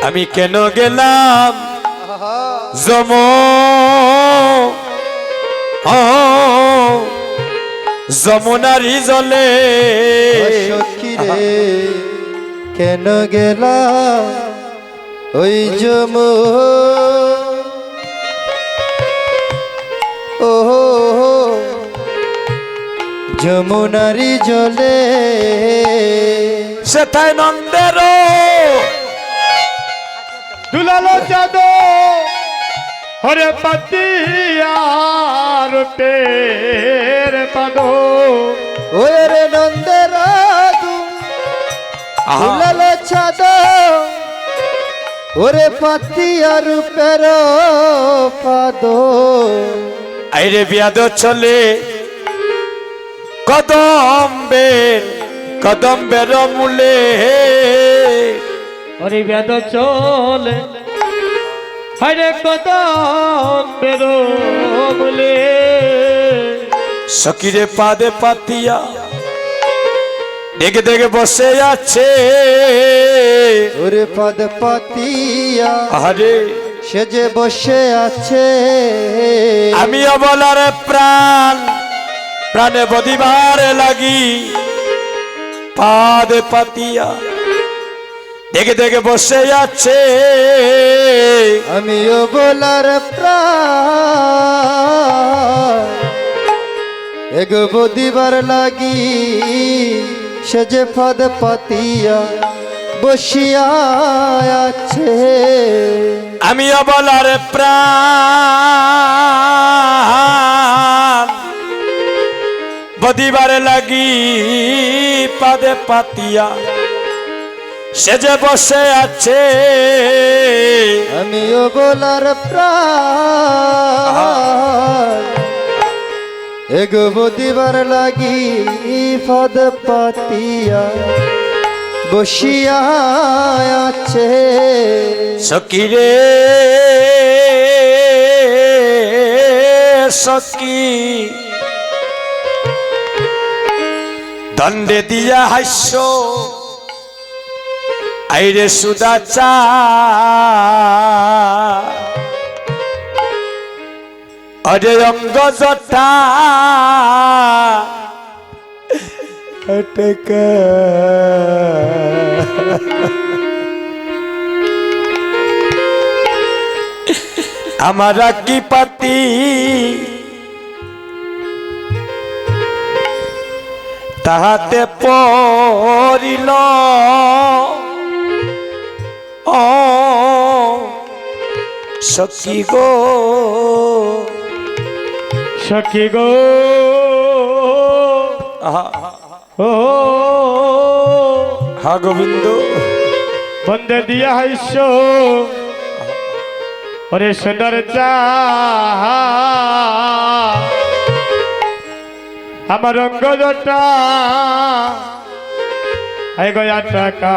আমি কেন গেলাম যমুনারি জলে সখী রে কেন গেলা ওই যমুনারি জলে সেথায় নন্দের দুলালো চাঁদ হরে পাতিয়ার পের পাদো ওরে রে নন্দের দুলাল চাঁদ ওরে পাতিয়ার পের পাদ আইরে বিয়াদ চলে কদম্বের মূলে হরি বেদ চলে হরে কদম বেরো বলে সকিরে পাদে পাতিয়া দেখে দেখে বসে আছে ওরে পদ পাতিয়া আরে সে যে বসে আছে আমি অবলার প্রাণে বদিবার লাগি পাদে পাতিয়া দেখে দেখে বসে আছে আমিও বলার প্রাণ এগো দিবার লাগি সে যে পদ পাতিয়া বসিয়া আছে আমি অবলার প্রাণ বদিবার লাগি পাদে পাতিয়া সে যে বসে আছে আমিও বলার প্রাণ এগো দিবার লাগি পদ পাতিয়া বসিয়া আছে সকিরে সকি দণ্ডে দিয়া হাস্য আইরে সুদা চা অরে অঙ্গ জটা আমারা কি পাতি তাহাতে পড়িল সখী গো সখী গো ও হা গোবিন্দ বন্দে দিয়া হাইস ওরে সুন্দর চা আমার রঙ্গ জটা আই গয়া টাকা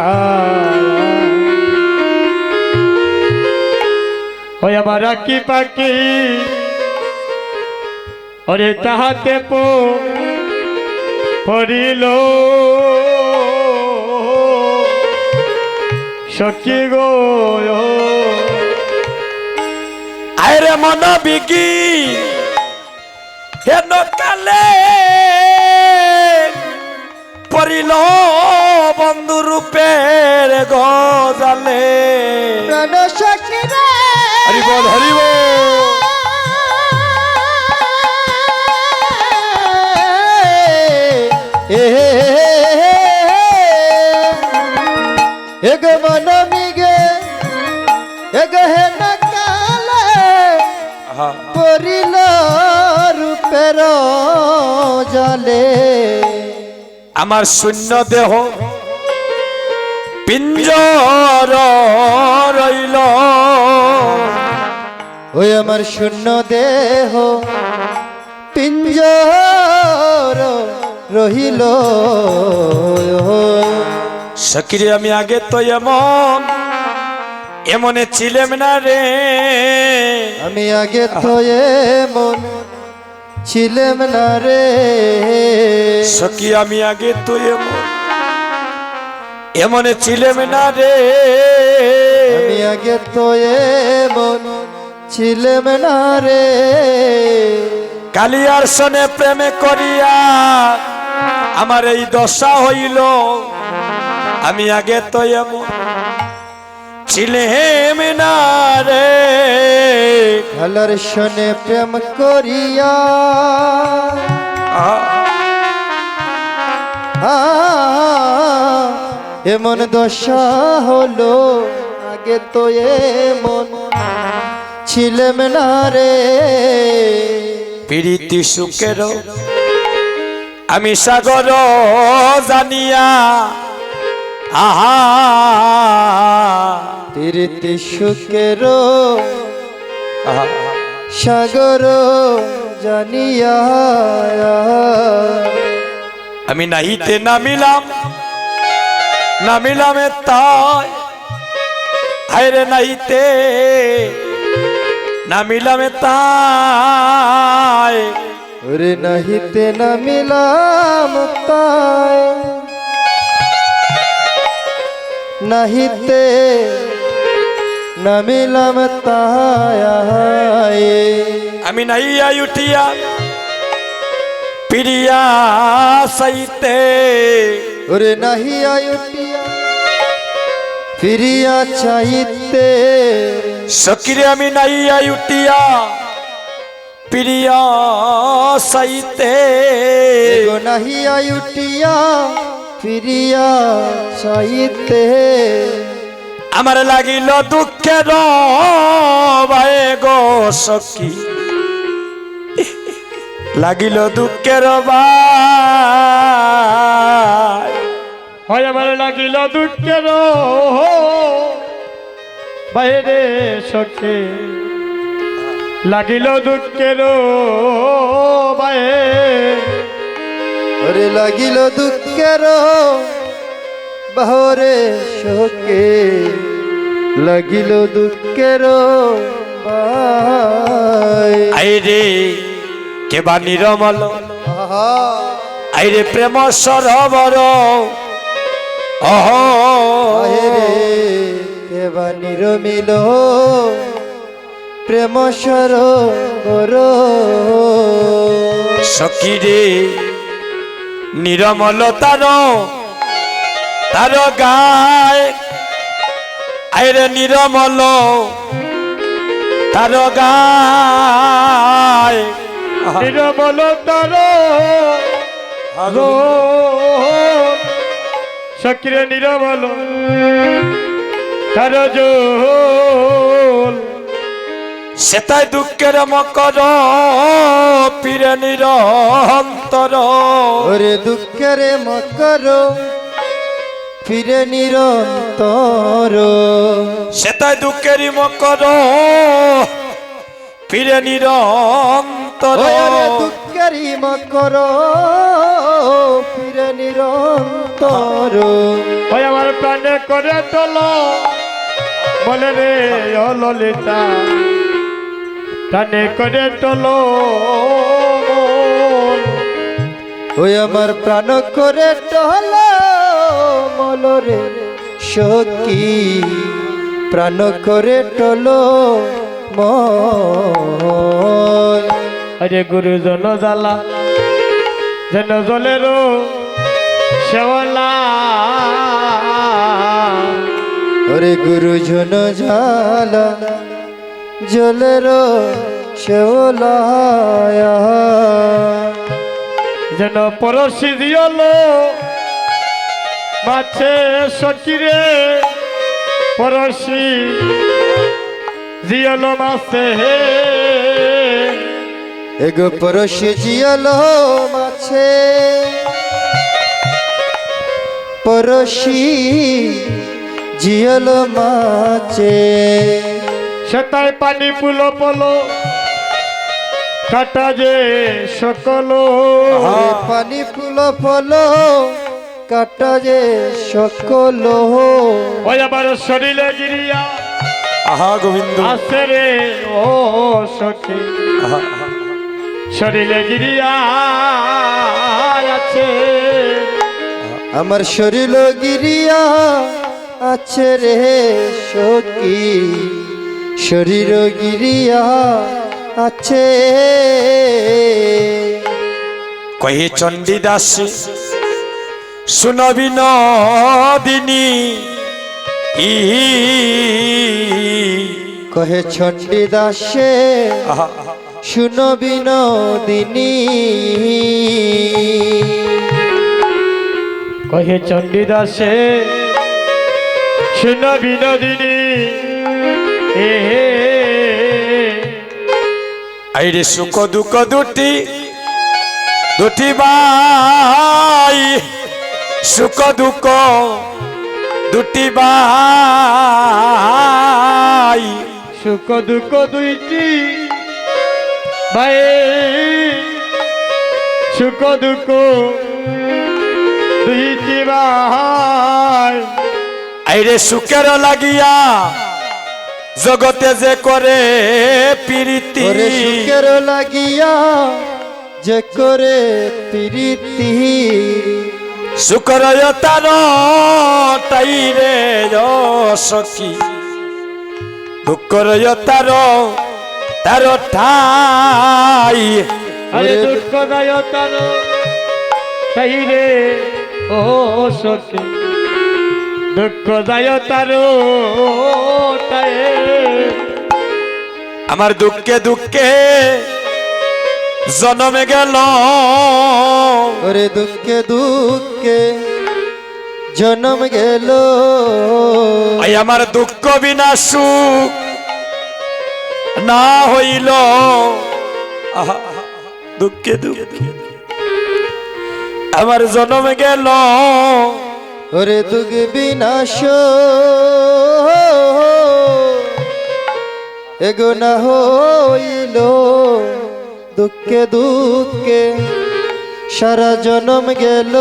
ওই আমার কি পাখি ওরে তাহাতে পড়িল সখী গো আইরে মন বিকি হেন কালে পড়িল বন্ধু রূপের গজালে প্রাণ সখী রে হরিব হরিব এগো মন মিগে এগো হে নকালে পরিল রূপের জলে আমার শূন্য দেহ পিঞ্জর রইল ওই আমার শূন্য দেহ পিঞ্জর রহিল সকিরে আমি আগে তো এমনে ছিলাম না রে আমি আগে তো এমন ছিলাম না রে সখী আমি আগে তো এমনে ছিলাম না রে আমি আগে তো এমন ছিলেম না রে। কালিয়ার সনে প্রেমে করিয়া আমার এই দশা হইল, আমি আগে তো এমন ছিলেম না রে। কালার সনে প্রেম করিয়া এমন দশা হলো, আগে তো এমন ছিলেম না রে। প্রীতি সুখের আমি সাগর জানিয়া, আহা প্রীতি সুখের আহা, সাগর জানিয়া আমি নাহিতে নামিলাম, নামিলাম তাই হায়রে নাহিতে নামিলাম তাই। ওরে নাহিতে নামিলাম তাই, নাহিতে নামিলাম তাই। আমি নাইয়া উঠিয়া পিরিয়া সাইতে, ওরে নাহিয়া উঠিয়া ফিরিয়া চাইতে। সকিরে আমি নাইয়া উঠিয়া পিরিয়া সাইতে। গো নাহিয়া উঠিয়া ফিরিয়া চাইতে। আমার লাগিল দুঃখের ভাই গো সখী, লাগিল দুঃখের ভাই। হয় আমার লাগিল দুঃখের বাইরে সখে, লাগিল দুঃখের বাইরে। ওরে লাগিল দুঃখের বাহরে শোকে, লাগিল দুঃখের বাই। আইরে কেবা নিরমল, আহা আইরে প্রেম সরোবর, অহো আহেরে কেবা নিরমিল প্রেম সরোবর। সখীরে নিরমল তার তার গায়, আইরে নিরমল তার গায়। নিরমল তার সক্রিয় নিরমল তার জোল। সেটাই দুঃখের মকর পীরে নিরন্তর। ওরে দুঃখের মকর ফিরে নিরন্তর। সেটাই দুঃখেরই মকর পীরে নিরন্তর। ওরে দুঃখেরই মকর ফিরে নিরন্তর। ওই আমার প্রাণে করে তোল বলে রে ও ললিতা, প্রাণে করে তোল। ওই আমার প্রাণ করে টহল মলরে সখী, প্রাণ করে টল মল। আরে গুরুজন জ্বালা যেন জলেরও শেওলা। ওরে গুরুজন ঝালা জলের শেওলায়া। যেন পরশি দিয়ল মাছে সকিরে, পরশি দিয়ল মাছে। এগো পরশি জিয়ল মাছে, পরশি জিয়ল মাছে। সেটাই পানি পুলো পলো কাটা যে সকল। ওরে পানি ফুল ফল কাটা যে সকল। ওই আবার শরীরে গিরিয়া আহা গোবিন্দ, আছে রে ও সখী, শরীরে গিরিয়া আছে। আমার শরীর গিরিয়া আছে রে সখী শরীর গিরিয়া আছে কহে চণ্ডীদাসী শুনবি নদিনী কহে চণ্ডীদাসে শুনো বিনোদিনী কহে চণ্ডীদাসে শুন বিনোদিনী আইরে সুখ দুঃখ দুটি দুটি বাই সুখ দুঃখ দুটি বাই সুখ দুঃখ দুইটি ভাই সুখ দুঃখ দুইটি ভাই আইরে সুখের লাগিয়া জগতে যে করে প্রীতি ওরে সুখের লাগিয়া যে করে প্রীতি সুখর তার তাইরে সখী দুঃখর তার তার ঠাই আরে দুঃখ দায় তার তাই রে ও সখী দুঃখ দায় তার তাই আমার দুঃখে দুঃখে জন্মে গেল ওরে দুঃখে দুঃখে জন্ম গেল আই আমার দুঃখ বিনা সুখ না হইল আহা, দুঃখে দুঃখে আমার জন্ম গেল ওরে দুঃখ বিনাশ এগো না হইল দুঃখে দুঃখে সারা জনম গেল